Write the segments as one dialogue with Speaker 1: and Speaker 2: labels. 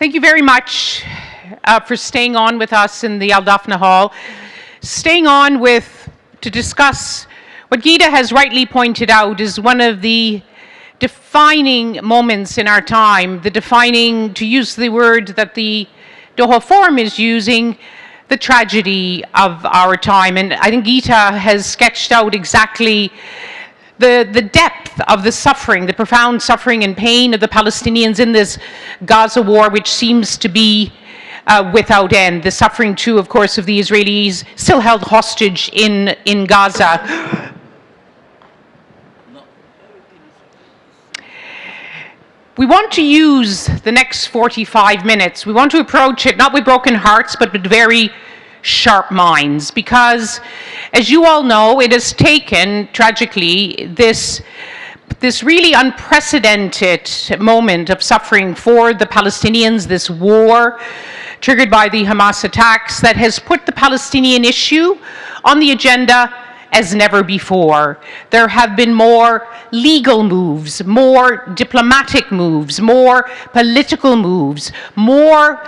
Speaker 1: Thank you very much for staying on with us in the Al Dafna Hall, staying on to discuss what Gita has rightly pointed out is one of the defining moments in our time, to use the word that the Doha Forum is using, the tragedy of our time. And I think Gita has sketched out exactly the depth of the suffering, the profound suffering and pain of the Palestinians in this Gaza war, which seems to be without end. The suffering, too, of course, of the Israelis still held hostage in Gaza. We want to use the next 45 minutes. We want to approach it not with broken hearts, but with very sharp minds, because, as you all know, it has taken, tragically, this really unprecedented moment of suffering for the Palestinians, this war triggered by the Hamas attacks that has put the Palestinian issue on the agenda as never before. There have been more legal moves, more diplomatic moves, more political moves, more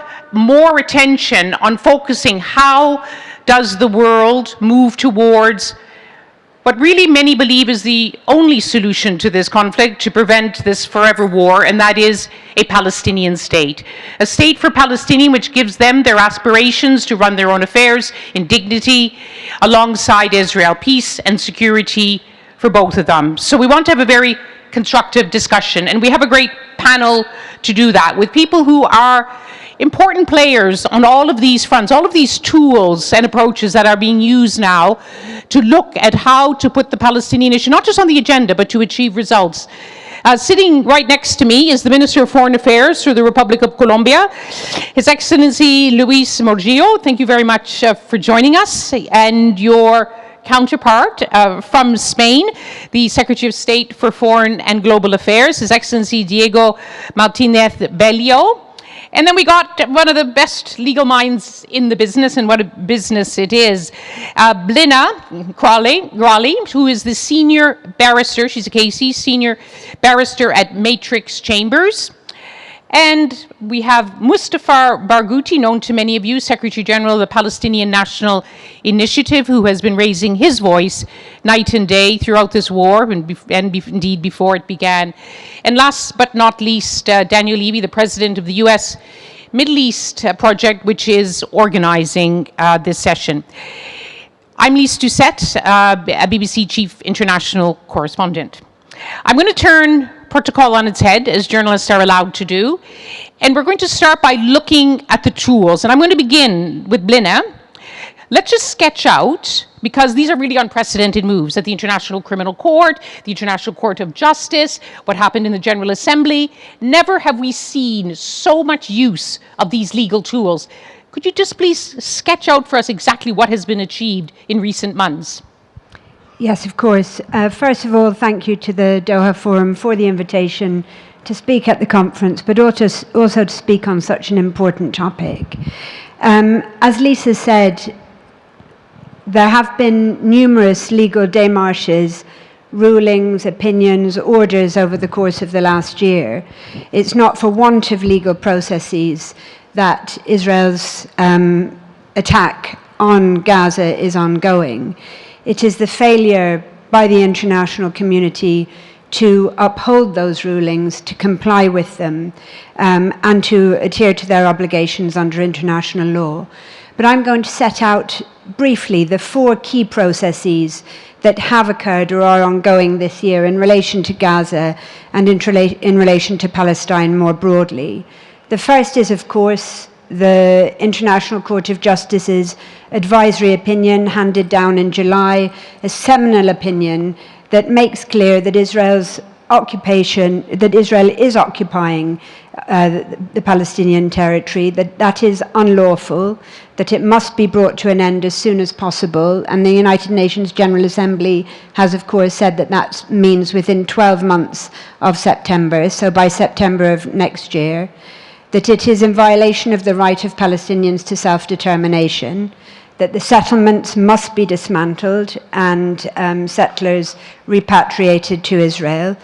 Speaker 1: attention on focusing how does the world move towards what really many believe is the only solution to this conflict, to prevent this forever war, and that is a Palestinian state. A state for Palestinians which gives them their aspirations to run their own affairs in dignity alongside Israel, peace and security for both of them. So we want to have a very constructive discussion, and we have a great panel to do that with people who are important players on all of these fronts, all of these tools and approaches that are being used now to look at how to put the Palestinian issue, not just on the agenda, but to achieve results. Sitting right next to me is the Minister of Foreign Affairs for the Republic of Colombia, His Excellency Luis Morgillo. Thank you very much for joining us. And your counterpart from Spain, the Secretary of State for Foreign and Global Affairs, His Excellency Diego Martinez Bello. And then we got one of the best legal minds in the business, and what a business it is, Blinna Crawley, who is the senior barrister, she's a Casey, senior barrister at Matrix Chambers. And we have Mustafa Barghouti, known to many of you, Secretary General of the Palestinian National Initiative, who has been raising his voice night and day throughout this war, and indeed before it began. And last but not least, Daniel Levy, the President of the U.S. Middle East Project, which is organizing this session. I'm Lise Doucette, a BBC Chief International Correspondent. I'm going to turn protocol on its head, as journalists are allowed to do. And we're going to start by looking at the tools. And I'm going to begin with Blinna. Let's just sketch out, because these are really unprecedented moves at the International Criminal Court, the International Court of Justice, what happened in the General Assembly. Never have we seen so much use of these legal tools. Could you just please sketch out for us exactly what has been achieved in recent months?
Speaker 2: Yes, of course. First of all, thank you to the Doha Forum for the invitation to speak at the conference, but also to speak on such an important topic. As Lisa said, there have been numerous legal démarches, rulings, opinions, orders over the course of the last year. It's not for want of legal processes that Israel's attack on Gaza is ongoing. It is the failure by the international community to uphold those rulings, to comply with them, and to adhere to their obligations under international law. But I'm going to set out briefly the 4 key processes that have occurred or are ongoing this year in relation to Gaza and in relation to Palestine more broadly. The first is, of course, the International Court of Justice's advisory opinion handed down in July, a seminal opinion that makes clear that Israel is occupying the Palestinian territory, that is unlawful, that it must be brought to an end as soon as possible. And the United Nations General Assembly has, of course, said that that means within 12 months of September, so by September of next year, that it is in violation of the right of Palestinians to self-determination, that the settlements must be dismantled and settlers repatriated to Israel,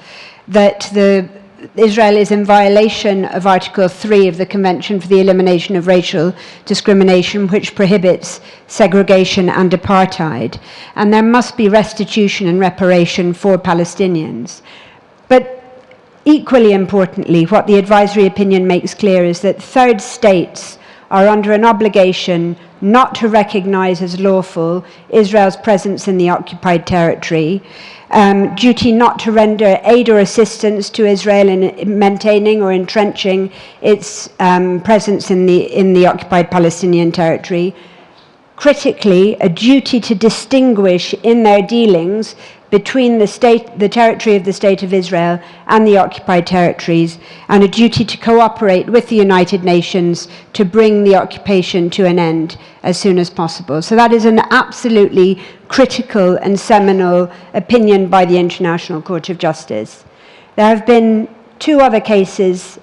Speaker 2: that the Israel is in violation of Article 3 of the Convention for the Elimination of Racial Discrimination, which prohibits segregation and apartheid, and there must be restitution and reparation for Palestinians. But equally importantly, what the advisory opinion makes clear is that third states are under an obligation not to recognize as lawful Israel's presence in the occupied territory, duty not to render aid or assistance to Israel in maintaining or entrenching its presence in the occupied Palestinian territory. Critically, a duty to distinguish in their dealings between the territory of the State of Israel and the occupied territories, and a duty to cooperate with the United Nations to bring the occupation to an end as soon as possible. So that is an absolutely critical and seminal opinion by the International Court of Justice. There have been two other cases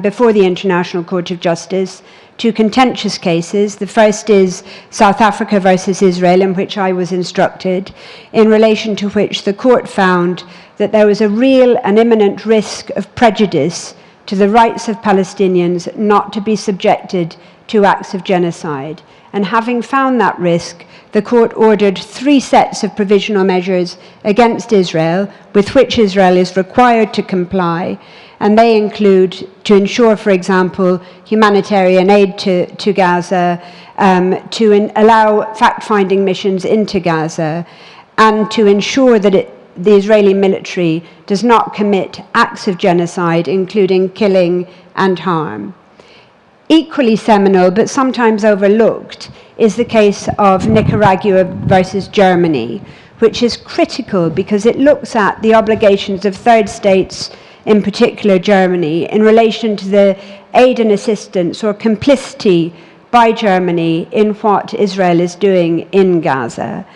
Speaker 2: before the International Court of Justice, two contentious cases. The first is South Africa versus Israel, in which I was instructed, in relation to which the court found that there was a real and imminent risk of prejudice to the rights of Palestinians not to be subjected to acts of genocide. And having found that risk, the court ordered 3 sets of provisional measures against Israel, with which Israel is required to comply. And they include to ensure, for example, humanitarian aid to Gaza, to allow fact-finding missions into Gaza, and to ensure that the Israeli military does not commit acts of genocide, including killing and harm. Equally seminal, but sometimes overlooked, is the case of Nicaragua versus Germany, which is critical because it looks at the obligations of third states, in particular Germany, in relation to the aid and assistance or complicity by Germany in what Israel is doing in Gaza.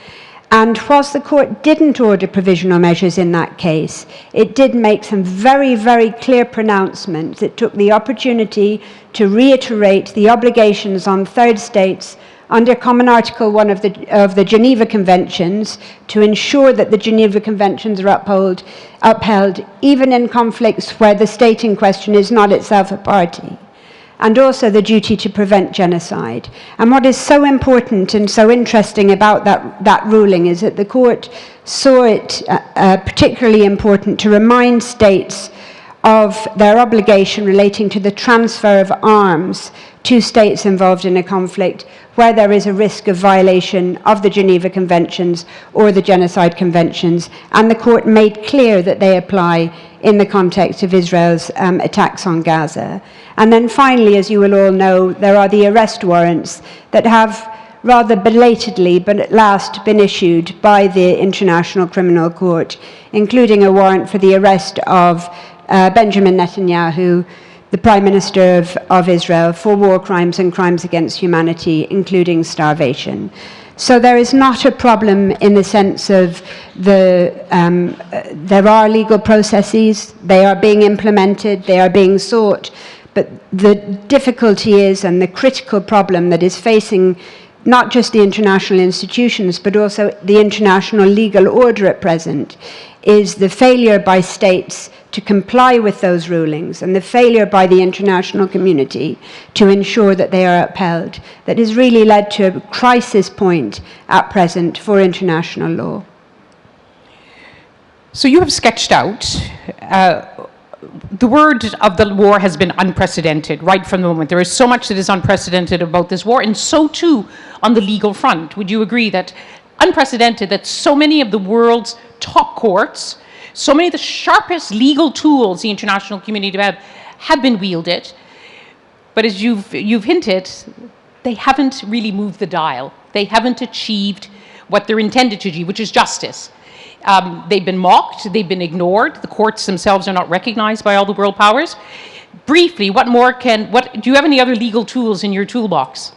Speaker 2: And whilst the court didn't order provisional measures in that case, it did make some very, very clear pronouncements. It took the opportunity to reiterate the obligations on third states under Common Article 1 of the Geneva Conventions to ensure that the Geneva Conventions are upheld even in conflicts where the state in question is not itself a party, and also the duty to prevent genocide. And what is so important and so interesting about that ruling is that the court saw it particularly important to remind states of their obligation relating to the transfer of arms to states involved in a conflict where there is a risk of violation of the Geneva Conventions or the Genocide Conventions, and the court made clear that they apply in the context of Israel's attacks on Gaza. And then finally, as you will all know, there are the arrest warrants that have rather belatedly, but at last, been issued by the International Criminal Court, including a warrant for the arrest of Benjamin Netanyahu, the Prime Minister of Israel, for war crimes and crimes against humanity, including starvation. So there is not a problem in the sense of there are legal processes, they are being implemented, they are being sought, but the difficulty is, and the critical problem that is facing not just the international institutions, but also the international legal order at present, is the failure by states to comply with those rulings and the failure by the international community to ensure that they are upheld, that has really led to a crisis point at present for international law.
Speaker 1: So you have sketched out, the word of the war has been unprecedented right from the moment. There is so much that is unprecedented about this war, and so too on the legal front. Would you agree that unprecedented, that so many of the world's top courts, so many of the sharpest legal tools the international community have been wielded, but as you've hinted, they haven't really moved the dial. They haven't achieved what they're intended to achieve, which is justice. They've been mocked, they've been ignored, the courts themselves are not recognized by all the world powers. Briefly, do you have any other legal tools in your toolbox?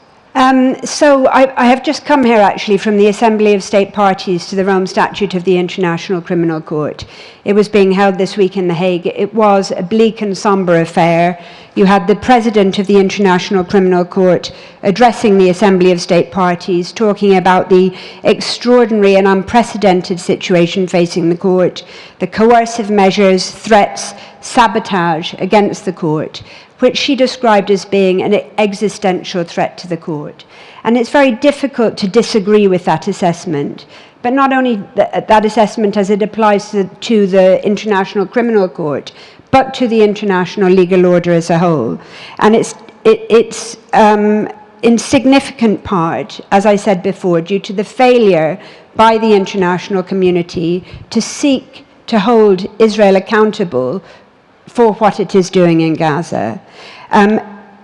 Speaker 2: So I have just come here actually from the Assembly of State Parties to the Rome Statute of the International Criminal Court. It was being held this week in The Hague. It was a bleak and somber affair. You had the President of the International Criminal Court addressing the Assembly of State Parties, talking about the extraordinary and unprecedented situation facing the court, the coercive measures, threats sabotage against the court, which she described as being an existential threat to the court. And it's very difficult to disagree with that assessment, but not only that assessment as it applies to the International Criminal Court, but to the international legal order as a whole. And it's in significant part, as I said before, due to the failure by the international community to seek to hold Israel accountable for what it is doing in Gaza.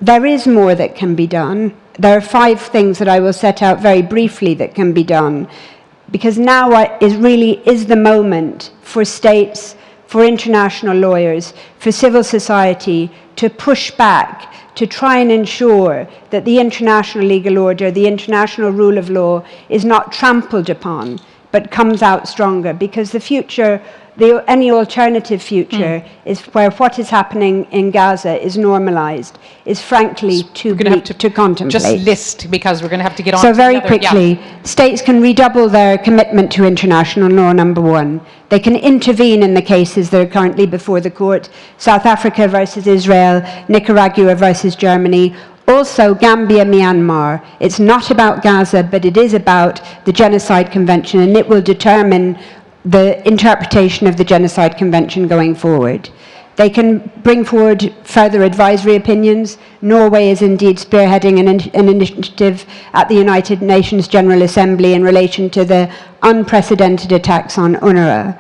Speaker 2: There is more that can be done. There are 5 things that I will set out very briefly that can be done, because now really is the moment for states, for international lawyers, for civil society to push back, to try and ensure that the international legal order, the international rule of law is not trampled upon, but comes out stronger, because the future, any alternative future is where what is happening in Gaza is normalized, is frankly too bleak to contemplate.
Speaker 1: Just list, because we're going to have to get on
Speaker 2: so
Speaker 1: to
Speaker 2: very
Speaker 1: the other,
Speaker 2: quickly, states can redouble their commitment to international law, number 1. They can intervene in the cases that are currently before the court, South Africa versus Israel, Nicaragua versus Germany, also Gambia, Myanmar. It's not about Gaza, but it is about the Genocide Convention, and it will determine the interpretation of the Genocide Convention going forward. They can bring forward further advisory opinions. Norway is indeed spearheading an initiative at the United Nations General Assembly in relation to the unprecedented attacks on UNRWA.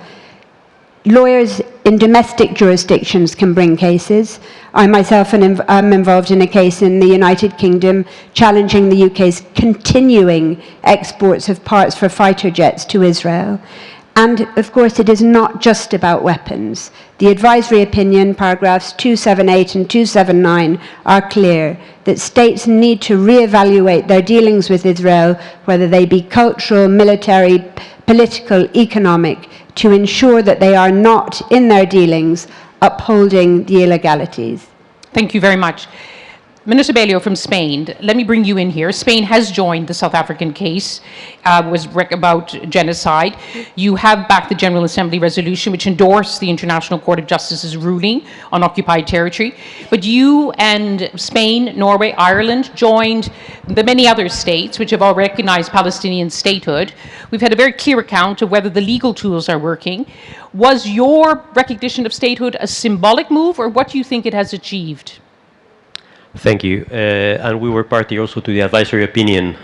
Speaker 2: Lawyers in domestic jurisdictions can bring cases. I myself am involved in a case in the United Kingdom challenging the UK's continuing exports of parts for fighter jets to Israel. And, of course, it is not just about weapons. The advisory opinion, paragraphs 278 and 279, are clear that states need to reevaluate their dealings with Israel, whether they be cultural, military, political, economic, to ensure that they are not, in their dealings, upholding the illegalities.
Speaker 1: Thank you very much. Minister Bello from Spain, let me bring you in here. Spain has joined the South African case about genocide. You have backed the General Assembly resolution which endorsed the International Court of Justice's ruling on occupied territory. But you and Spain, Norway, Ireland joined the many other states which have all recognized Palestinian statehood. We've had a very clear account of whether the legal tools are working. Was your recognition of statehood a symbolic move, or what do you think it has achieved?
Speaker 3: Thank you. And we were party also to the advisory opinion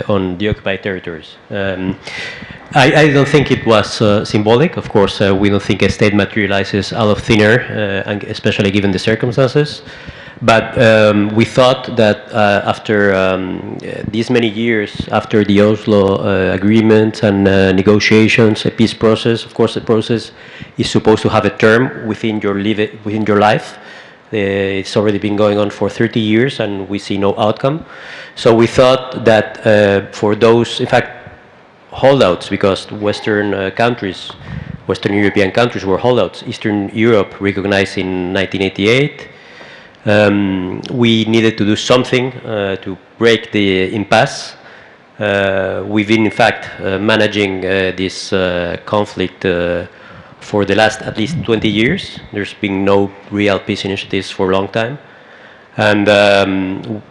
Speaker 3: on the occupied territories. I don't think it was symbolic. Of course, we don't think a state materializes out of thin air, and especially given the circumstances. But we thought that after these many years, after the Oslo agreement and negotiations, a peace process, of course the process is supposed to have a term within your life. It's already been going on for 30 years and we see no outcome. So we thought that for those, in fact, holdouts, because Western countries, Western European countries were holdouts, Eastern Europe recognized in 1988, we needed to do something to break the impasse. We've been, in fact, managing this conflict for the last at least 20 years. There's been no real peace initiatives for a long time. And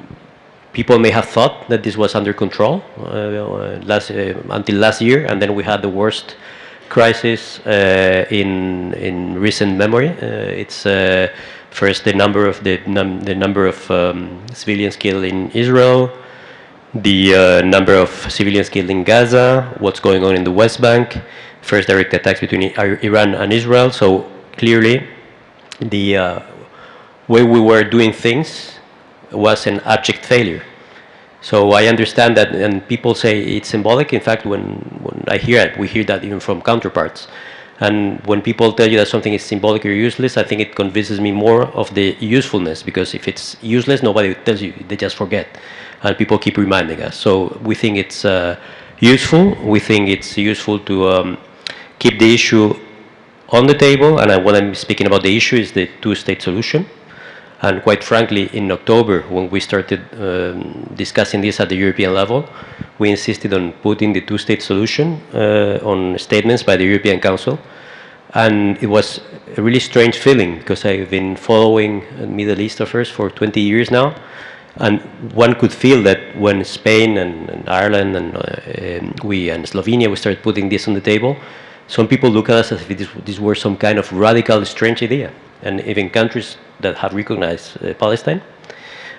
Speaker 3: people may have thought that this was under control until last year, and then we had the worst crisis in recent memory. It's first the number of civilians killed in Israel, the number of civilians killed in Gaza, what's going on in the West Bank, first direct attacks between Iran and Israel. So clearly the way we were doing things was an abject failure. So I understand that, and people say it's symbolic. In fact, when I hear it, we hear that even from counterparts. And when people tell you that something is symbolic or useless, I think it convinces me more of the usefulness, because if it's useless, nobody tells you, they just forget. And people keep reminding us. So we think it's useful. We think it's useful to keep the issue on the table. And when I'm speaking about the issue, is the two-state solution. And quite frankly, in October, when we started discussing this at the European level, we insisted on putting the two-state solution on statements by the European Council. And it was a really strange feeling because I've been following Middle East affairs for 20 years now. And one could feel that when Spain and Ireland and Slovenia, we started putting this on the table, some people look at us as if this were some kind of radical, strange idea. And even countries that have recognized Palestine,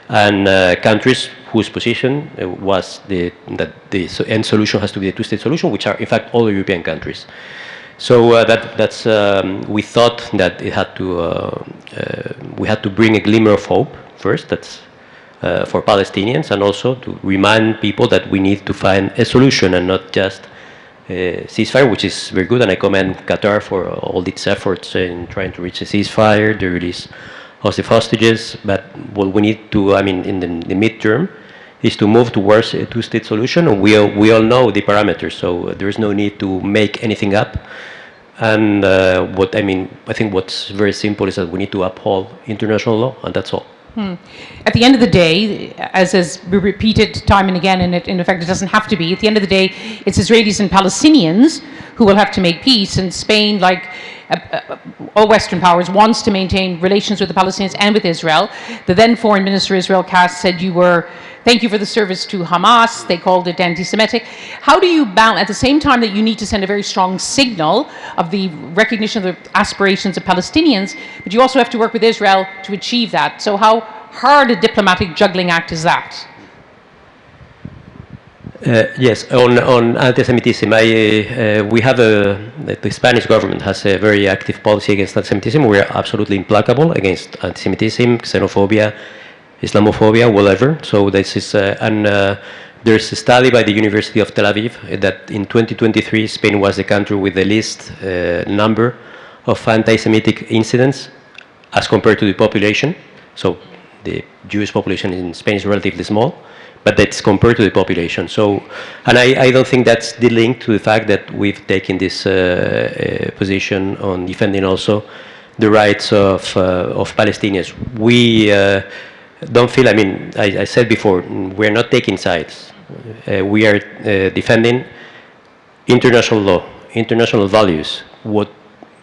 Speaker 3: and countries whose position was that the end solution has to be a two-state solution, which are in fact all European countries. So we thought that it had to we had to bring a glimmer of hope first. That's for Palestinians, and also to remind people that we need to find a solution and not just ceasefire, which is very good, and I commend Qatar for all its efforts in trying to reach a ceasefire, the release of the hostages. But what we need to, I mean, in the midterm, is to move towards a two-state solution, and we all know the parameters, so there is no need to make anything up. And I think what's very simple is that we need to uphold international law, and that's all.
Speaker 1: At the end of the day, as has been repeated time and again, and in effect it doesn't have to be, at the end of the day, it's Israelis and Palestinians who will have to make peace, and Spain, like all Western powers, wants to maintain relations with the Palestinians and with Israel. The then Foreign Minister Israel Katz said thank you for the service to Hamas. They called it anti-Semitic. How do you balance, at the same time that you need to send a very strong signal of the recognition of the aspirations of Palestinians, but you also have to work with Israel to achieve that. So how hard a diplomatic juggling act is that?
Speaker 3: Yes, on anti-Semitism, we have the Spanish government has a very active policy against anti-Semitism. We are absolutely implacable against anti-Semitism, xenophobia, Islamophobia, whatever. So this is, there's a study by the University of Tel Aviv that in 2023, Spain was the country with the least number of anti-Semitic incidents as compared to the population. So the Jewish population in Spain is relatively small, but that's compared to the population. So, and I don't think that's the link to the fact that we've taken this position on defending also the rights of Palestinians. We don't feel, I mean, I said before, we're not taking sides. We are defending international law, international values, what,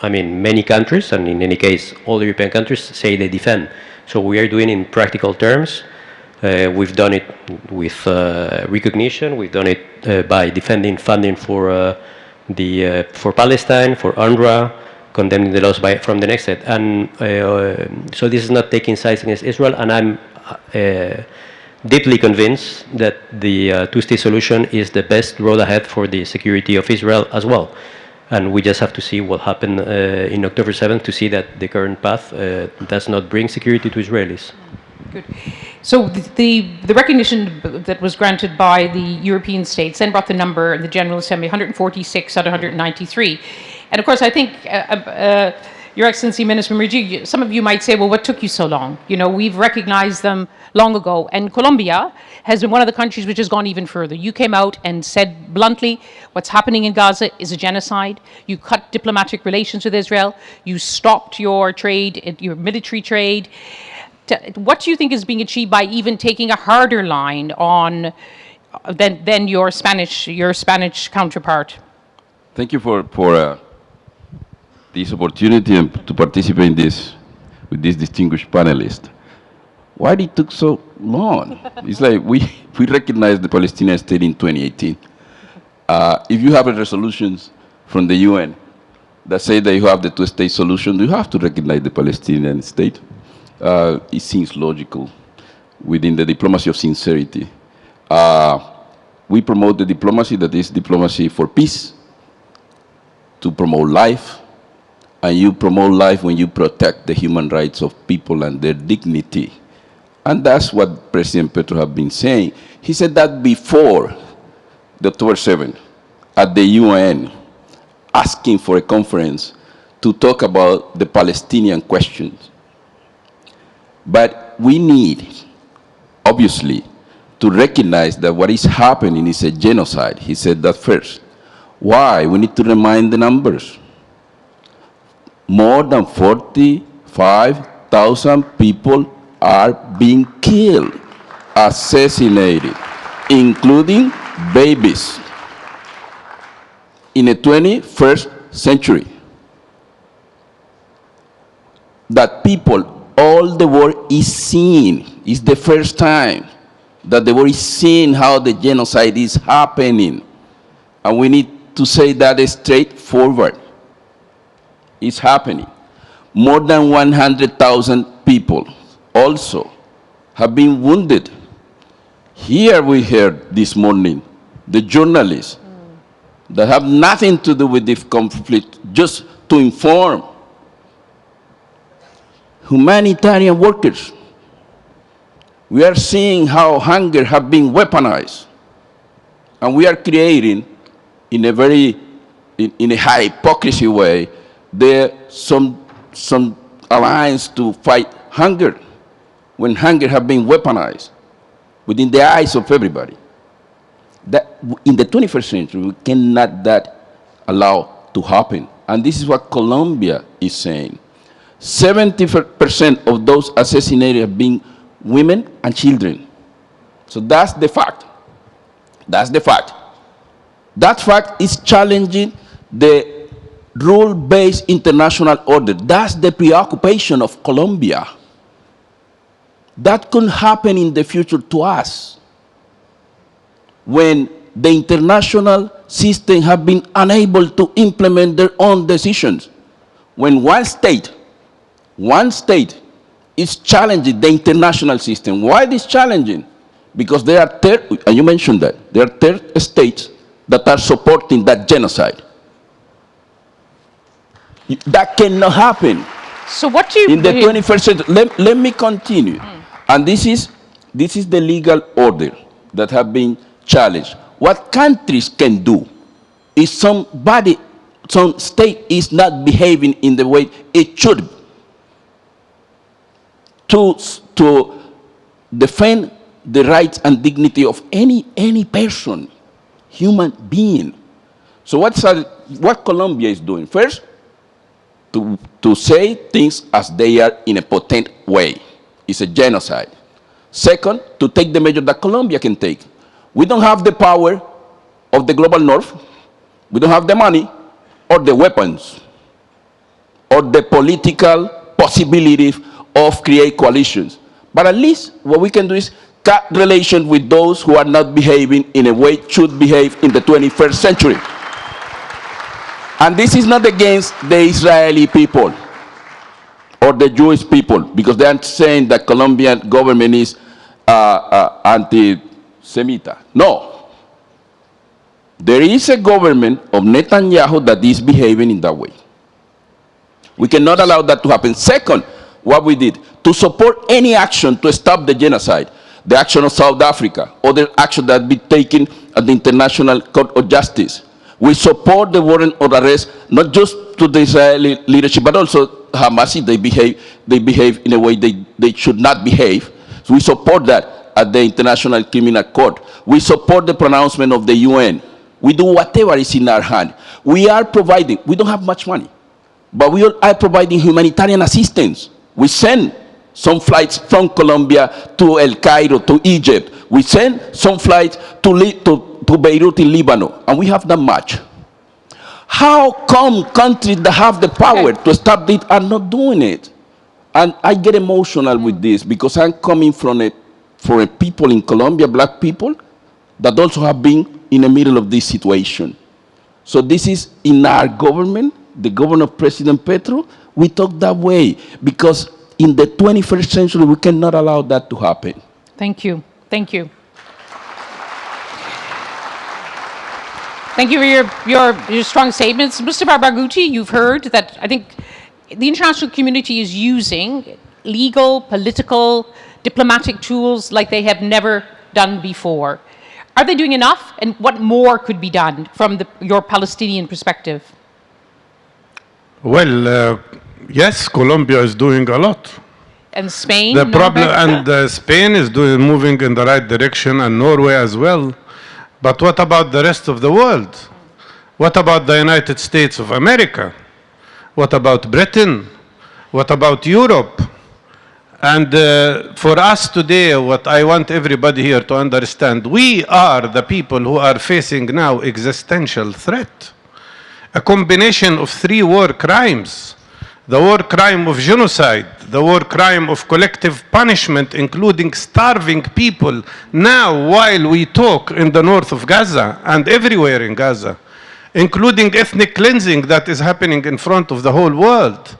Speaker 3: I mean, many countries, and in any case, all European countries say they defend. So we are doing in practical terms. We've done it with recognition. We've done it by defending funding for Palestine, for UNRWA, condemning the laws from the next set. And so this is not taking sides against Israel, and I'm deeply convinced that the two-state solution is the best road ahead for the security of Israel as well. And we just have to see what happened in October 7th to see that the current path does not bring security to Israelis.
Speaker 1: Good. So the recognition that was granted by the European states then brought the number in the General Assembly 146 out of 193. And of course, I think, Your Excellency, Minister Mrigi, some of you might say, well, what took you so long? You know, we've recognized them long ago. And Colombia has been one of the countries which has gone even further. You came out and said bluntly, what's happening in Gaza is a genocide. You cut diplomatic relations with Israel. You stopped your trade, your military trade. What do you think is being achieved by even taking a harder line on than your Spanish counterpart?
Speaker 4: Thank you for this opportunity and to participate in this with this distinguished panelist. Why did it took so long? It's like we recognized the Palestinian state in 2018. If you have a resolutions from the UN that say that you have the two-state solution, you have to recognize the Palestinian state. It seems logical within the diplomacy of sincerity. We promote the diplomacy that is diplomacy for peace, to promote life, and you promote life when you protect the human rights of people and their dignity. And that's what President Petro has been saying. He said that before the October 7th at the UN, asking for a conference to talk about the Palestinian questions. But we need, obviously, to recognize that what is happening is a genocide. He said that first. Why? We need to remind the numbers. More than 45,000 people are being killed, assassinated, including babies, in the 21st century. that people, all the world is seeing. It's the first time that the world is seeing how the genocide is happening. And we need to say that straightforward. It's happening. More than 100,000 people also have been wounded. Here we heard this morning the journalists that have nothing to do with this conflict, just to inform. Humanitarian workers. We are seeing how hunger has been weaponized. And we are creating, in a high hypocrisy way, some alliance to fight hunger, when hunger has been weaponized within the eyes of everybody. That in the 21st century, we cannot allow to happen. And this is what Colombia is saying. 70% of those assassinated have been women and children. So that's the fact. That's the fact. That fact is challenging the rule-based international order. That's the preoccupation of Colombia. That could happen in the future to us when the international system have been unable to implement their own decisions. When one state is challenging the international system. Why it is challenging? Because there are and you mentioned that, there are third states that are supporting that genocide. That cannot happen.
Speaker 1: So what do you...
Speaker 4: In the 21st century, let me continue. And this is the legal order that have been challenged. What countries can do is some state is not behaving in the way it should to defend the rights and dignity of any person, human being. So what Colombia is doing? First, to say things as they are in a potent way. It's a genocide. Second, to take the measure that Colombia can take. We don't have the power of the global north. We don't have the money or the weapons or the political possibilities of create coalitions. But at least what we can do is cut relations with those who are not behaving in a way it should behave in the 21st century. And this is not against the Israeli people or the Jewish people, because they are saying that Colombian government is anti-Semita. No. There is a government of Netanyahu that is behaving in that way. We cannot allow that to happen. Second, what we did, to support any action to stop the genocide, the action of South Africa, other action that be taken at the International Court of Justice. We support the warrant of arrest, not just to the Israeli leadership, but also Hamas. They behave in a way they should not behave. So we support that at the International Criminal Court. We support the pronouncement of the UN. We do whatever is in our hand. We are providing, we don't have much money, but we are providing humanitarian assistance. We send some flights from Colombia to El Cairo, to Egypt. We send some flights to Beirut in Lebanon, and we have that much. How come countries that have the power to stop it are not doing it? And I get emotional with this because I'm coming from a people in Colombia, black people, that also have been in the middle of this situation. So this is in our government, the government of President Petro, we talk that way because in the 21st century, we cannot allow that to happen.
Speaker 1: Thank you. Thank you. Thank you for your strong statements. Mr. Barghouti, you've heard that I think the international community is using legal, political, diplomatic tools like they have never done before. Are they doing enough? And what more could be done from your Palestinian perspective?
Speaker 5: Well, yes, Colombia is doing a lot.
Speaker 1: And Spain?
Speaker 5: The problem, and Spain is moving in the right direction, and Norway as well. But what about the rest of the world? What about the United States of America? What about Britain? What about Europe? And for us today, what I want everybody here to understand, we are the people who are facing now existential threat. A combination of 3 war crimes. the war crime of genocide, the war crime of collective punishment, including starving people now while we talk in the north of Gaza and everywhere in Gaza, including ethnic cleansing that is happening in front of the whole world.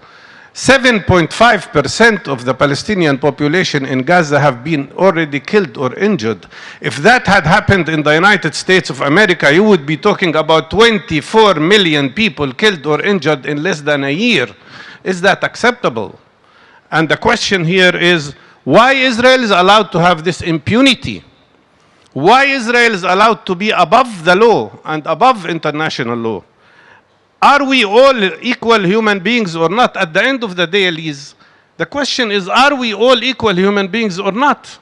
Speaker 5: 7.5% of the Palestinian population in Gaza have been already killed or injured. If that had happened in the United States of America, you would be talking about 24 million people killed or injured in less than a year. Is that acceptable? And the question here is, why Israel is allowed to have this impunity? Why Israel is allowed to be above the law and above international law? Are we all equal human beings or not? At the end of the day, Elise, the question is, are we all equal human beings or not?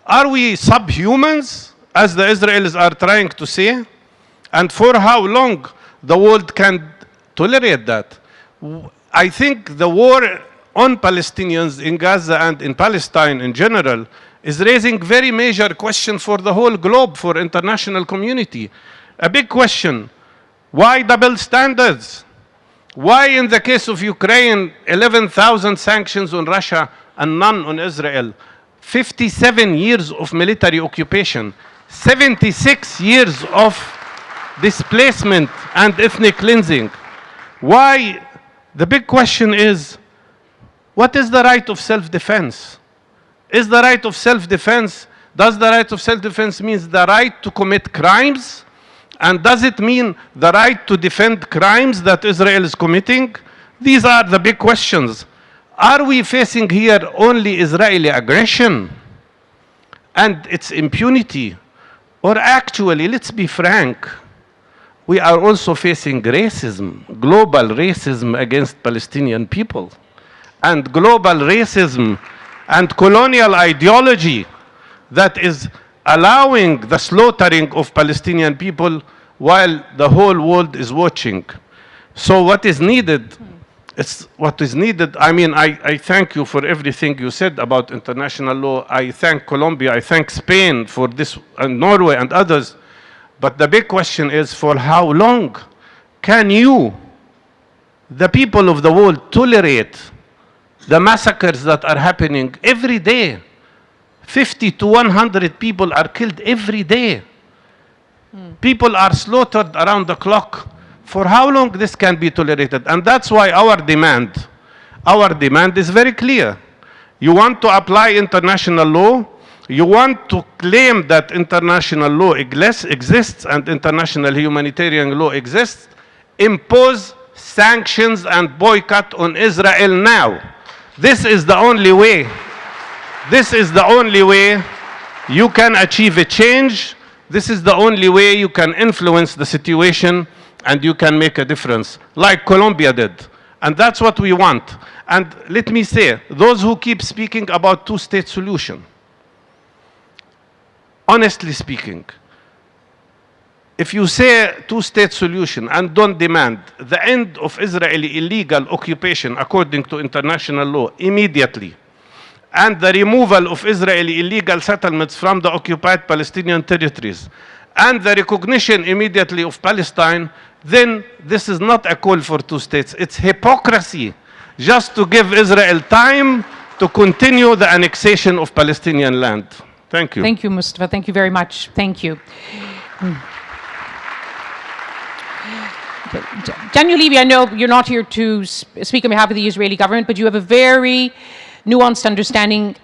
Speaker 5: Are we subhumans, as the Israelis are trying to say? And for how long the world can tolerate that? I think the war on Palestinians in Gaza and in Palestine in general is raising very major question for the whole globe, for international community. A big question. Why double standards? Why in the case of Ukraine, 11,000 sanctions on Russia and none on Israel? 57 years of military occupation, 76 years of displacement and ethnic cleansing. Why? The big question is, what is the right of self-defense? Is the right of self-defense, does the right of self-defense mean the right to commit crimes? And does it mean the right to defend crimes that Israel is committing? These are the big questions. Are we facing here only Israeli aggression and its impunity? Or actually, let's be frank, we are also facing racism, global racism against Palestinian people, and global racism and colonial ideology that is allowing the slaughtering of Palestinian people while the whole world is watching. So what is needed? I mean, I thank you for everything you said about international law. I thank Colombia, I thank Spain for this, and Norway and others. But the big question is, for how long can you, the people of the world, tolerate the massacres that are happening every day? 50 to 100 people are killed every day. People are slaughtered around the clock. For how long this can be tolerated? And that's why our demand is very clear. You want to apply international law, you want to claim that international law exists and international humanitarian law exists, impose sanctions and boycott on Israel now. This is the only way. This is the only way you can achieve a change. This is the only way you can influence the situation and you can make a difference, like Colombia did. And that's what we want. And let me say, those who keep speaking about two-state solution, honestly speaking, if you say two-state solution and don't demand the end of Israeli illegal occupation according to international law immediately, and the removal of Israeli illegal settlements from the occupied Palestinian territories, and the recognition immediately of Palestine, then this is not a call for two states. It's hypocrisy just to give Israel time to continue the annexation of Palestinian land. Thank you.
Speaker 1: Thank you, Mustafa. Thank you very much. Thank you. Daniel Levy, I know you're not here to speak on behalf of the Israeli government, but you have a very nuanced understanding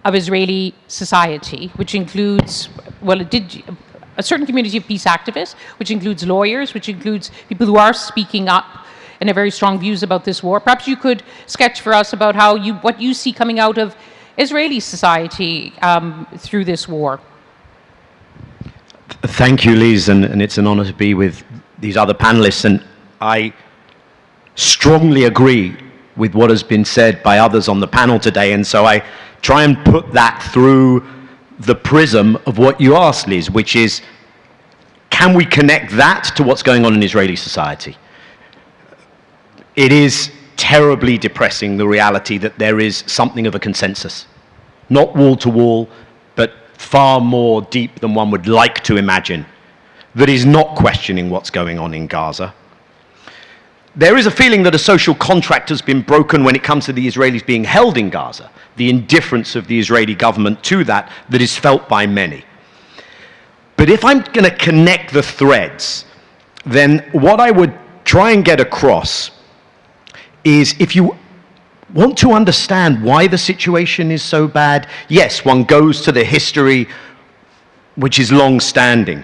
Speaker 1: of Israeli society, which includes, well, a certain community of peace activists, which includes lawyers, which includes people who are speaking up and have very strong views about this war. Perhaps you could sketch for us about how what you see coming out of Israeli society through this war.
Speaker 6: Thank you, Liz, and it's an honor to be with these other panelists, and I strongly agree with what has been said by others on the panel today, and so I try and put that through the prism of what you asked, Liz, which is, can we connect that to what's going on in Israeli society? It is terribly depressing, the reality that there is something of a consensus, not wall to wall, but far more deep than one would like to imagine, that is not questioning what's going on in Gaza. there is a feeling that a social contract has been broken when it comes to the Israelis being held in Gaza, the indifference of the Israeli government to that is felt by many. But if I'm going to connect the threads, then what I would try and get across is, if you want to understand why the situation is so bad, yes, one goes to the history, which is long-standing.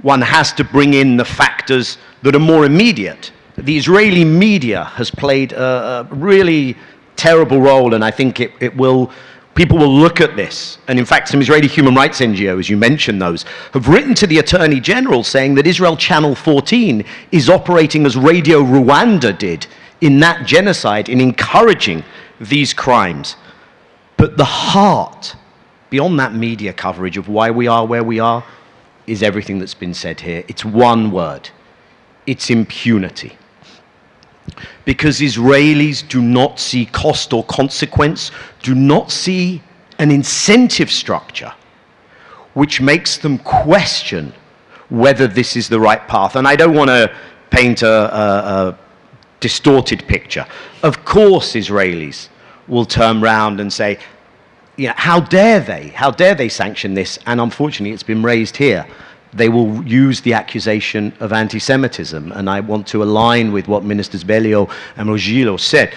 Speaker 6: One has to bring in the factors that are more immediate. The Israeli media has played a really terrible role, and I think people will look at this. And in fact, some Israeli human rights NGOs, you mentioned those, have written to the Attorney General saying that Israel Channel 14 is operating as Radio Rwanda did in that genocide, in encouraging these crimes. But the heart, beyond that media coverage of why we are where we are, is everything that's been said here. It's one word. It's impunity. Because Israelis do not see cost or consequence, do not see an incentive structure which makes them question whether this is the right path. And I don't want to paint a distorted picture. Of course Israelis will turn around and say, you know, how dare they? How dare they sanction this? And unfortunately, it's been raised here. They will use the accusation of anti-Semitism. And I want to align with what Ministers Belio and Rogilo said.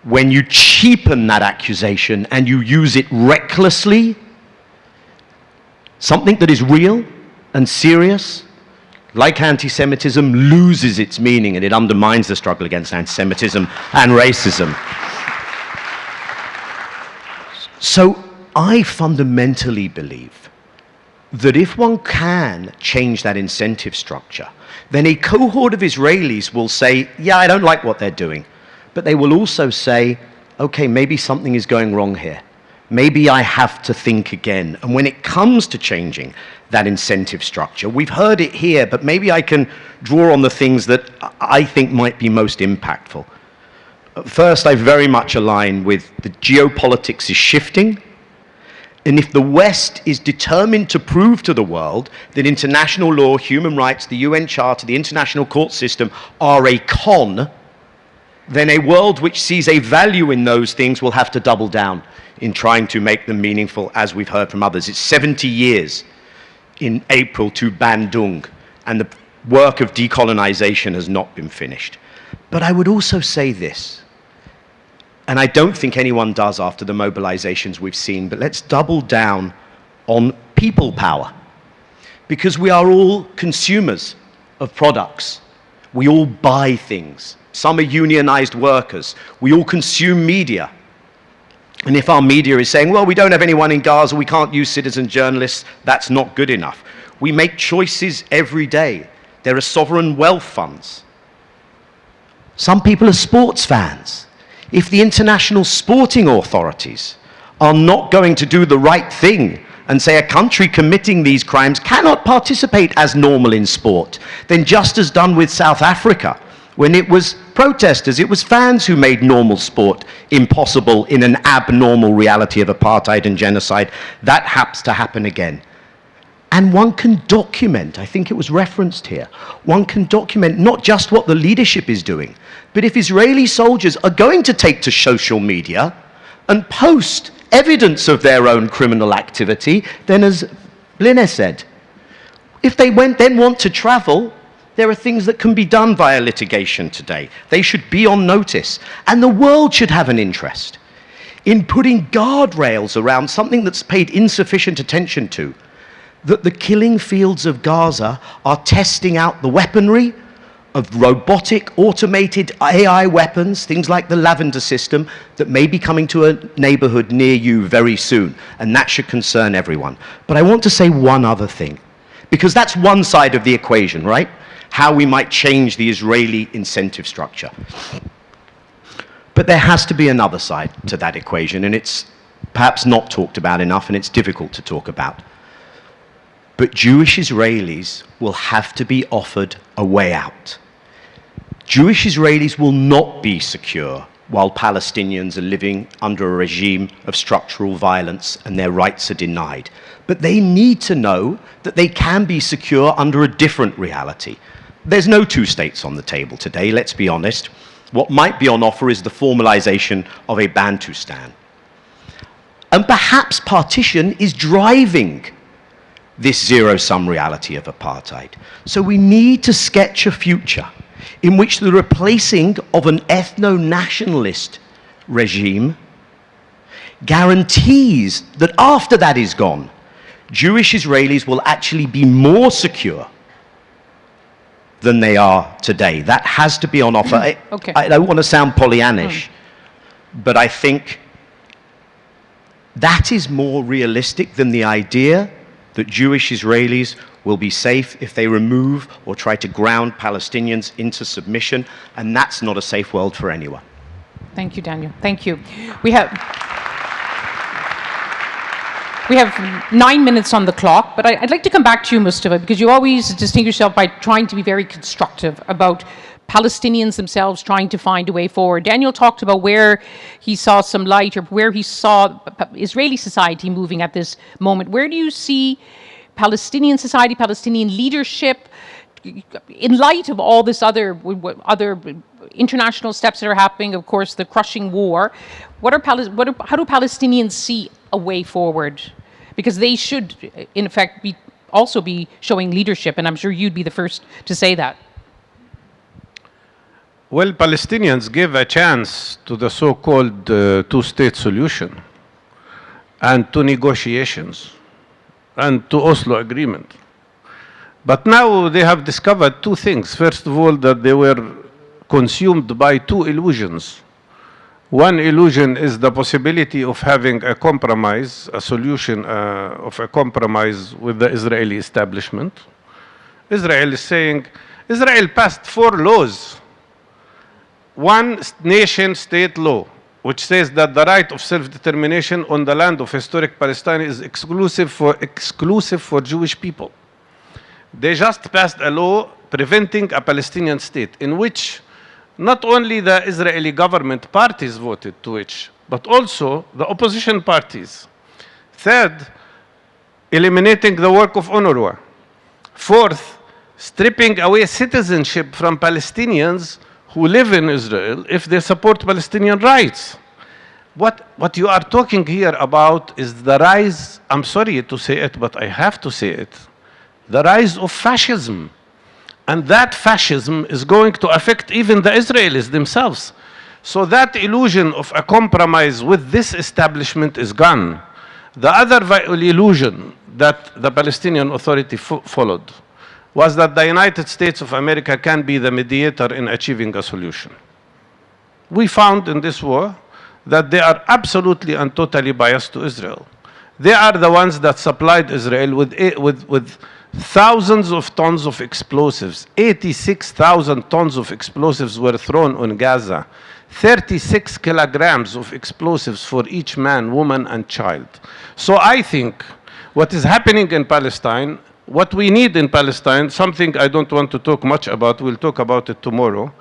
Speaker 6: When you cheapen that accusation and you use it recklessly, something that is real and serious, like anti-Semitism, loses its meaning, and it undermines the struggle against anti-Semitism and racism. So I fundamentally believe that if one can change that incentive structure, then a cohort of Israelis will say, yeah, I don't like what they're doing. But they will also say, okay, maybe something is going wrong here. Maybe I have to think again. And when it comes to changing that incentive structure, we've heard it here, but maybe I can draw on the things that I think might be most impactful. First, I very much align with the geopolitics is shifting. And if the West is determined to prove to the world that international law, human rights, the UN Charter, the international court system are a con, then a world which sees a value in those things will have to double down in trying to make them meaningful, as we've heard from others. It's 70 years in April to Bandung, and the work of decolonization has not been finished. But I would also say this, and I don't think anyone does after the mobilizations we've seen, but let's double down on people power. Because we are all consumers of products. We all buy things. Some are unionized workers. We all consume media. And if our media is saying, well, we don't have anyone in Gaza, we can't use citizen journalists, that's not good enough. We make choices every day. There are sovereign wealth funds. Some people are sports fans. If the international sporting authorities are not going to do the right thing and say a country committing these crimes cannot participate as normal in sport, then just as done with South Africa, when it was protesters, it was fans who made normal sport impossible in an abnormal reality of apartheid and genocide, that has to happen again. And one can document, I think it was referenced here, one can document not just what the leadership is doing, but if Israeli soldiers are going to take to social media and post evidence of their own criminal activity, then as Blinne said, if they then want to travel, there are things that can be done via litigation today. They should be on notice. And the world should have an interest in putting guardrails around something that's paid insufficient attention to, that the killing fields of Gaza are testing out the weaponry of robotic, automated AI weapons, things like the Lavender system, that may be coming to a neighborhood near you very soon. And that should concern everyone. But I want to say one other thing, because that's one side of the equation, right? How we might change the Israeli incentive structure. But there has to be another side to that equation, and it's perhaps not talked about enough, and it's difficult to talk about. But Jewish Israelis will have to be offered a way out. Jewish Israelis will not be secure while Palestinians are living under a regime of structural violence and their rights are denied. But they need to know that they can be secure under a different reality. there's no two states on the table today, let's be honest. What might be on offer is the formalization of a Bantustan. And perhaps partition is driving this zero-sum reality of apartheid. So we need to sketch a future in which the replacing of an ethno-nationalist regime guarantees that after that is gone, Jewish Israelis will actually be more secure than they are today. That has to be on offer.
Speaker 1: Okay.
Speaker 6: I don't want to sound Pollyannish, but I think that is more realistic than the idea that Jewish Israelis will be safe if they remove or try to ground Palestinians into submission, and that's not a safe world for anyone.
Speaker 1: Thank you, Daniel. Thank you. We have 9 minutes on the clock, but I'd like to come back to you, Mustafa, because you always distinguish yourself by trying to be very constructive about Palestinians themselves trying to find a way forward. Daniel talked about where he saw some light or where he saw Israeli society moving at this moment. Where do you see Palestinian society, Palestinian leadership, in light of all this other international steps that are happening, of course, the crushing war? How do Palestinians see a way forward? Because they should, in effect, also be showing leadership, and I'm sure you'd be the first to say that.
Speaker 5: Well, Palestinians gave a chance to the so-called two-state solution and to negotiations and to Oslo agreement. But now they have discovered two things. First of all, that they were consumed by two illusions. One illusion is the possibility of having a compromise, a solution of a compromise with the Israeli establishment. Israel is saying, Israel passed 4 laws. One nation state law, which says that the right of self-determination on the land of historic Palestine is exclusive for Jewish people. They just passed a law preventing a Palestinian state, in which not only the Israeli government parties voted to which, but also the opposition parties. Third, eliminating the work of UNRWA. Fourth, stripping away citizenship from Palestinians who live in Israel if they support Palestinian rights. What you are talking here about is the rise, I'm sorry to say it, but I have to say it, the rise of fascism. And that fascism is going to affect even the Israelis themselves. So that illusion of a compromise with this establishment is gone. The other illusion that the Palestinian Authority followed was that the United States of America can be the mediator in achieving a solution. We found in this war that they are absolutely and totally biased to Israel. They are the ones that supplied Israel with thousands of tons of explosives. 86,000 tons of explosives were thrown on Gaza. 36 kilograms of explosives for each man, woman, and child. So I think what is happening in Palestine, what we need in Palestine, something I don't want to talk much about, we'll talk about it tomorrow,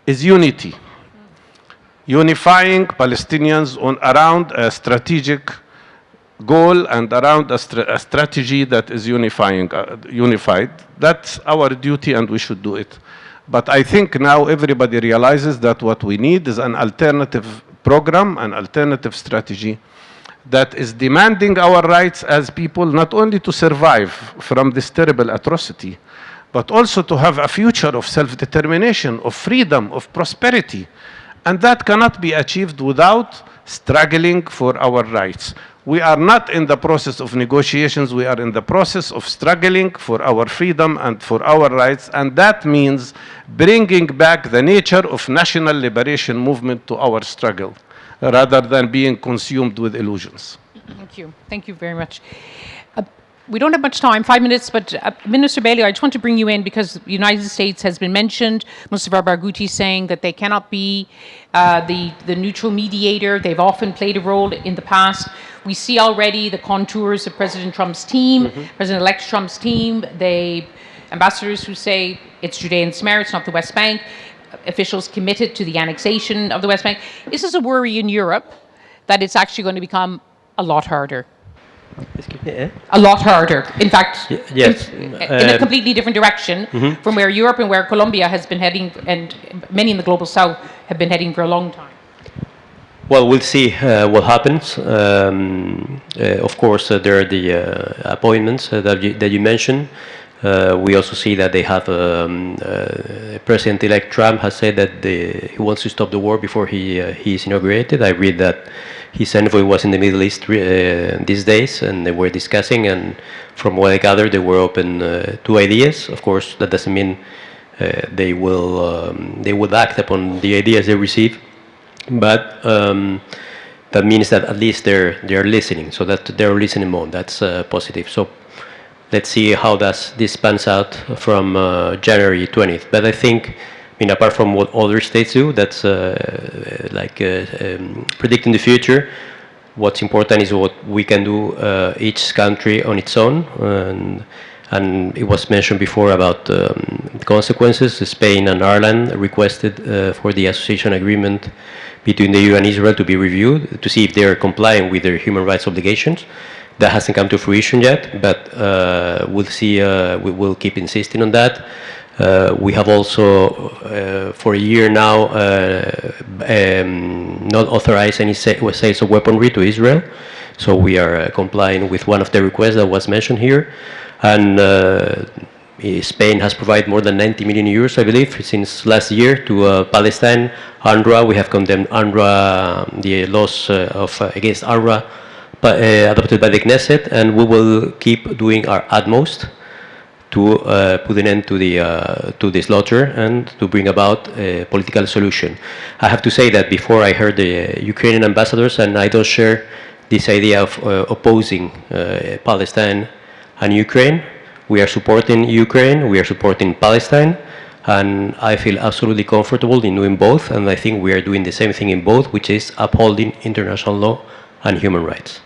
Speaker 5: is unity. Unifying Palestinians around a strategic goal and around a strategy that is unified. That's our duty and we should do it. But I think now everybody realizes that what we need is an alternative program, an alternative strategy that is demanding our rights as people, not only to survive from this terrible atrocity, but also to have a future of self-determination, of freedom, of prosperity. And that cannot be achieved without struggling for our rights. We are not in the process of negotiations, we are in the process of struggling for our freedom and for our rights, and that means bringing back the nature of national liberation movement to our struggle, rather than being consumed with illusions.
Speaker 1: Thank you. Thank you very much. We don't have much time, 5 minutes, but Minister Bailey, I just want to bring you in because the United States has been mentioned. Mustafa Barghouti saying that they cannot be the neutral mediator. They've often played a role in the past. We see already the contours of President Trump's team, President-elect Trump's team, the ambassadors who say it's Judea and Samaria, it's not the West Bank, officials committed to the annexation of the West Bank. Is this a worry in Europe that it's actually going to become a lot harder? A lot harder. In fact,
Speaker 3: yes.
Speaker 1: in a completely different direction from where Europe and where Colombia has been heading, and many in the global south have been heading for a long time.
Speaker 3: Well, we'll see what happens. Of course, there are the appointments that you mentioned. We also see that they have President-elect Trump has said that he wants to stop the war before he is inaugurated. I read that his envoy was in the Middle East these days, and they were discussing. And from what I gathered, they were open to ideas. Of course, that doesn't mean they will act upon the ideas they receive, but that means that at least they're listening. So that they're listening mode. That's positive. So let's see how this pans out from January 20th. But I think, apart from what other states do, that's predicting the future. What's important is what we can do, each country on its own. And it was mentioned before about consequences. Spain and Ireland requested for the association agreement between the EU and Israel to be reviewed to see if they are complying with their human rights obligations. That hasn't come to fruition yet, but we'll see. We will keep insisting on that. We have also, for a year now, not authorized any sales of weaponry to Israel. So we are complying with one of the requests that was mentioned here. And Spain has provided more than 90 million euros, I believe, since last year to Palestine. UNRWA, we have condemned UNRWA, the laws against UNRWA, adopted by the Knesset, and we will keep doing our utmost to put an end to the slaughter and to bring about a political solution. I have to say that before I heard the Ukrainian ambassadors, and I don't share this idea of opposing Palestine and Ukraine. We are supporting Ukraine, we are supporting Palestine, and I feel absolutely comfortable in doing both, and I think we are doing the same thing in both, which is upholding international law and human rights.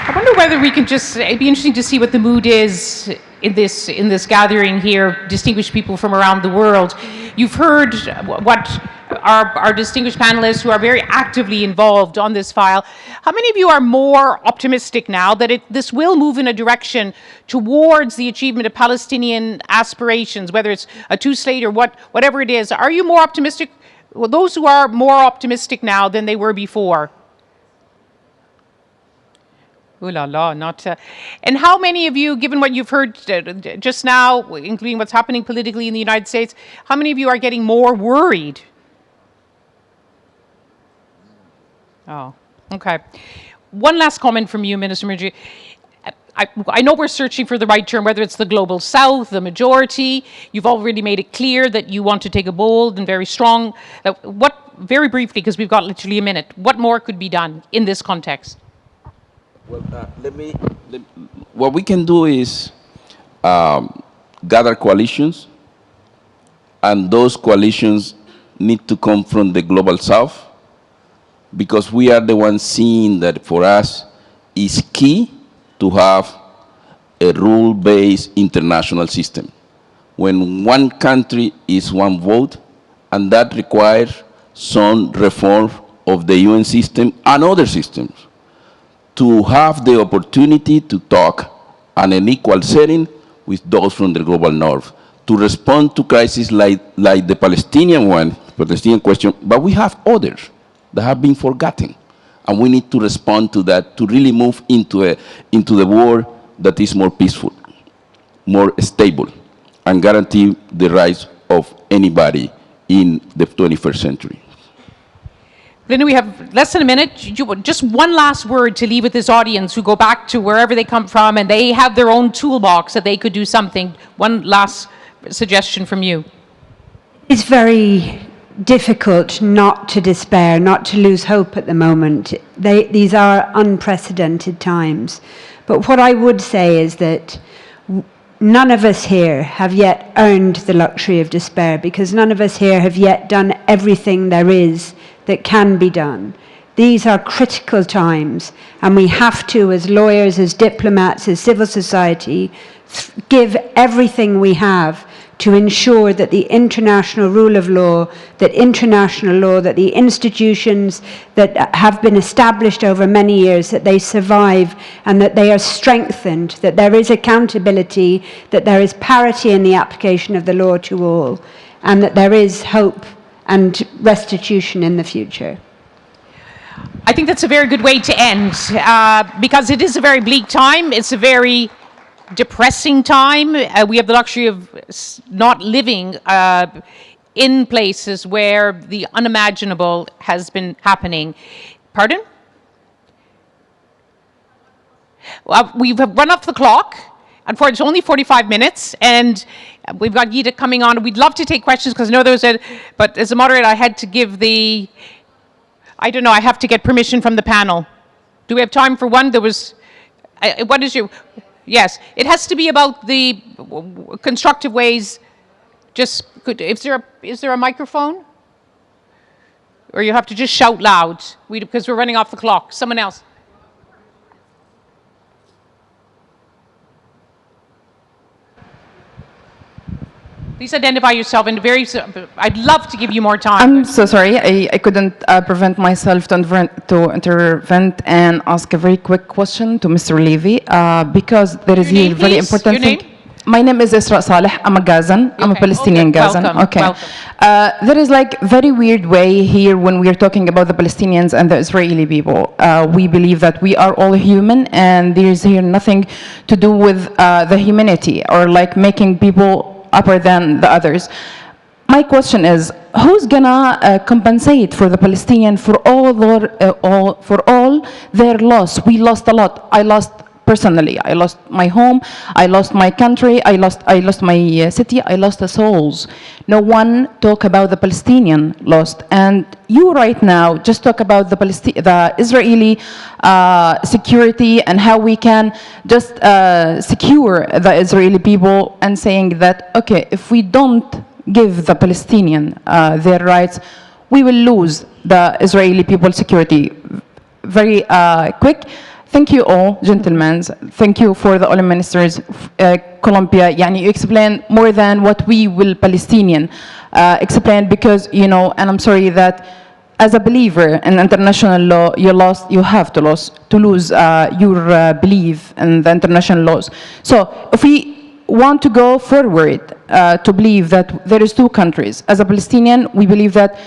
Speaker 1: I wonder whether we can just, it'd be interesting to see what the mood is in this gathering here, distinguished people from around the world. You've heard what our distinguished panelists who are very actively involved on this file. How many of you are more optimistic now that this will move in a direction towards the achievement of Palestinian aspirations, whether it's a two-state or whatever it is? Are you more optimistic? Well, those who are more optimistic now than they were before? Ooh la la, not. And how many of you, given what you've heard just now, including what's happening politically in the United States, how many of you are getting more worried? Oh, okay. One last comment from you, Minister Murgy. I know we're searching for the right term, whether it's the global south, the majority. You've already made it clear that you want to take a bold and very strong. Very briefly, because we've got literally a minute, what more could be done in this context?
Speaker 4: Well, what we can do is gather coalitions, and those coalitions need to come from the global south, because we are the ones seeing that for us is key to have a rule-based international system. When one country is one vote, and that requires some reform of the UN system and other systems, to have the opportunity to talk in an equal setting with those from the global north, to respond to crises like the Palestinian one, Palestinian question, but we have others that have been forgotten. And we need to respond to that, to really move into the world that is more peaceful, more stable, and guarantee the rights of anybody in the 21st century.
Speaker 1: Linda, we have less than a minute. Just one last word to leave with this audience who go back to wherever they come from and they have their own toolbox that they could do something. One last suggestion from you.
Speaker 2: It's very difficult not to despair, not to lose hope at the moment. These are unprecedented times. But what I would say is that none of us here have yet earned the luxury of despair, because none of us here have yet done everything there is that can be done. These are critical times, and we have to, as lawyers, as diplomats, as civil society, give everything we have to ensure that the international rule of law, that international law, that the institutions that have been established over many years, that they survive and that they are strengthened, that there is accountability, that there is parity in the application of the law to all, and that there is hope and restitution in the future.
Speaker 1: I think that's a very good way to end, because it is a very bleak time. It's a very depressing time. We have the luxury of not living in places where the unimaginable has been happening. Pardon? We've run off the clock. Unfortunately, it's only 45 minutes, and we've got Gita coming on. We'd love to take questions, because I know there was but as a moderator, I had to give I don't know, I have to get permission from the panel. Do we have time for one? There was, what is your, yes, it has to be about the constructive ways. Just, is there a microphone? Or you have to just shout loud, because we're running off the clock. Someone else. Please identify yourself in I'd love to give you more time.
Speaker 7: I'm so sorry, I couldn't prevent myself to intervene and ask a very quick question to Mr. Levy, because there is a very important thing. My name is Isra Saleh. I'm a Gazan. I'm a Palestinian Gazan.
Speaker 1: Welcome.
Speaker 7: Okay.
Speaker 1: Welcome.
Speaker 7: There is like very weird way here when we're talking about the Palestinians and the Israeli people. We believe that we are all human, and there is here nothing to do with the humanity or like making people upper than the others. My question is, who's gonna compensate for the Palestinian for all their loss? We lost a lot. I lost personally. I lost my home. I lost my country. I lost my city. I lost the souls. No one talk about the Palestinian lost. And you right now just talk about the Israeli security and how we can just secure the Israeli people, and saying that, okay, if we don't give the Palestinian their rights, we will lose the Israeli people security. Very quick. Thank you all, gentlemen. Thank you for the all ministers. Colombia, you explain more than what we will Palestinian explain, because, you know, and I'm sorry that as a believer in international law, you have to lose your belief in the international laws. So if we want to go forward to believe that there is two countries, as a Palestinian, we believe that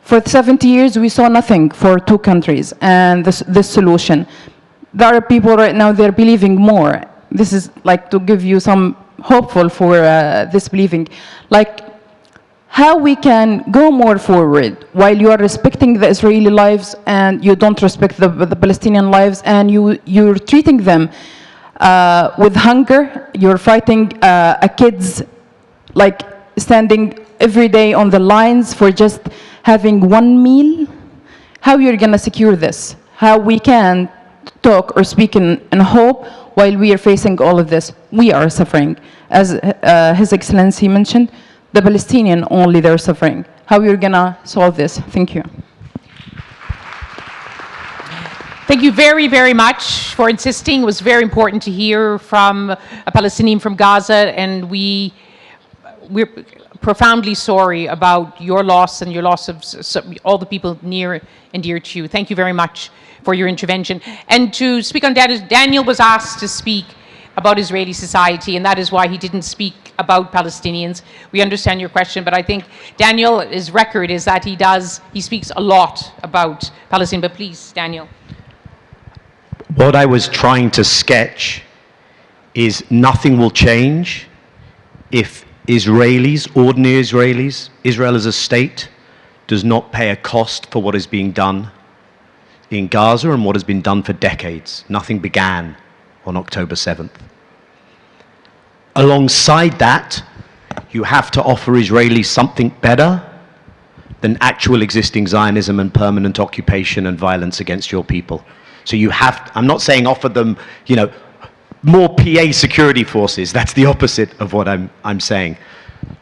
Speaker 7: for 70 years we saw nothing for two countries and this solution. There are people right now, they're believing more. This is like to give you some hopeful for this believing. Like how we can go more forward while you are respecting the Israeli lives and you don't respect the Palestinian lives, and you're treating them with hunger. You're fighting kids, like standing every day on the lines for just having one meal. How you're gonna secure this? How we can talk or speak in hope while we are facing all of this? We are suffering. As His Excellency mentioned, the Palestinian only, they're suffering. How you're gonna solve this? Thank you.
Speaker 1: Thank you very, very much for insisting. It was very important to hear from a Palestinian from Gaza, and we're profoundly sorry about your loss and your loss of all the people near and dear to you. Thank you very much for your intervention. And to speak on that, Daniel was asked to speak about Israeli society, and that is why he didn't speak about Palestinians. We understand your question, but I think Daniel, his record is that he speaks a lot about Palestine. But please, Daniel.
Speaker 6: What I was trying to sketch is nothing will change if Israelis, ordinary Israelis, Israel as a state, does not pay a cost for what is being done in Gaza and what has been done for decades. Nothing began on October 7th. Alongside that, you have to offer Israelis something better than actual existing Zionism and permanent occupation and violence against your people. So you have, I'm not saying offer them, you know, more PA security forces. That's the opposite of what I'm saying.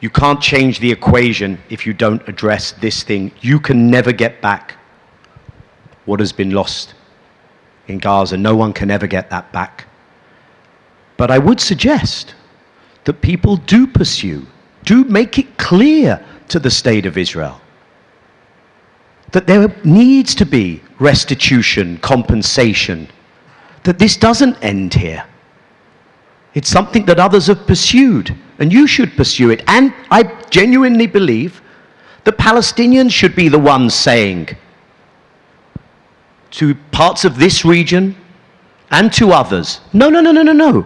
Speaker 6: You can't change the equation if you don't address this thing. You can never get back what has been lost in Gaza. No one can ever get that back. But I would suggest that people do pursue do make it clear to the State of Israel that there needs to be restitution, compensation, that this doesn't end here. It's something that others have pursued, and you should pursue it. And I genuinely believe that Palestinians should be the ones saying to parts of this region and to others, no, no, no, no, no, no.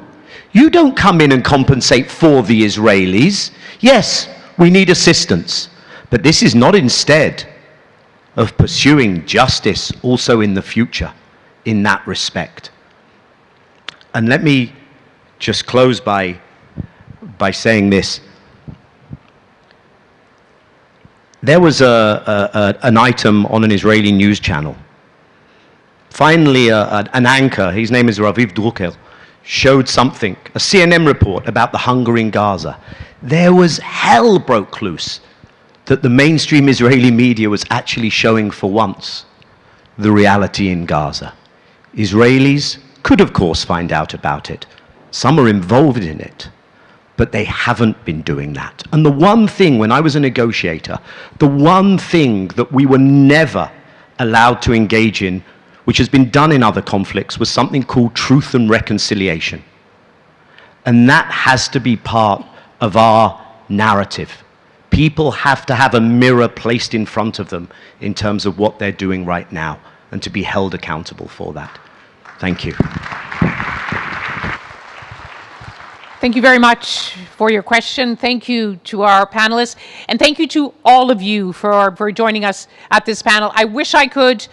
Speaker 6: You don't come in and compensate for the Israelis. Yes, we need assistance, but this is not instead of pursuing justice also in the future in that respect. And let me just close by saying this. There was an item on an Israeli news channel. Finally, an anchor, his name is Raviv Drucker, showed something, a CNN report about the hunger in Gaza. There was hell broke loose that the mainstream Israeli media was actually showing for once the reality in Gaza. Israelis could, of course, find out about it. Some are involved in it, but they haven't been doing that. And the one thing, when I was a negotiator, the one thing that we were never allowed to engage in, which has been done in other conflicts, was something called truth and reconciliation. And that has to be part of our narrative. People have to have a mirror placed in front of them in terms of what they're doing right now, and to be held accountable for that. Thank you.
Speaker 1: Thank you very much for your question. Thank you to our panelists, and thank you to all of you for joining us at this panel. I wish I could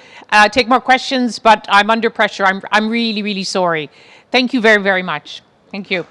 Speaker 1: take more questions, but I'm under pressure. I'm really, really sorry. Thank you very, very much. Thank you.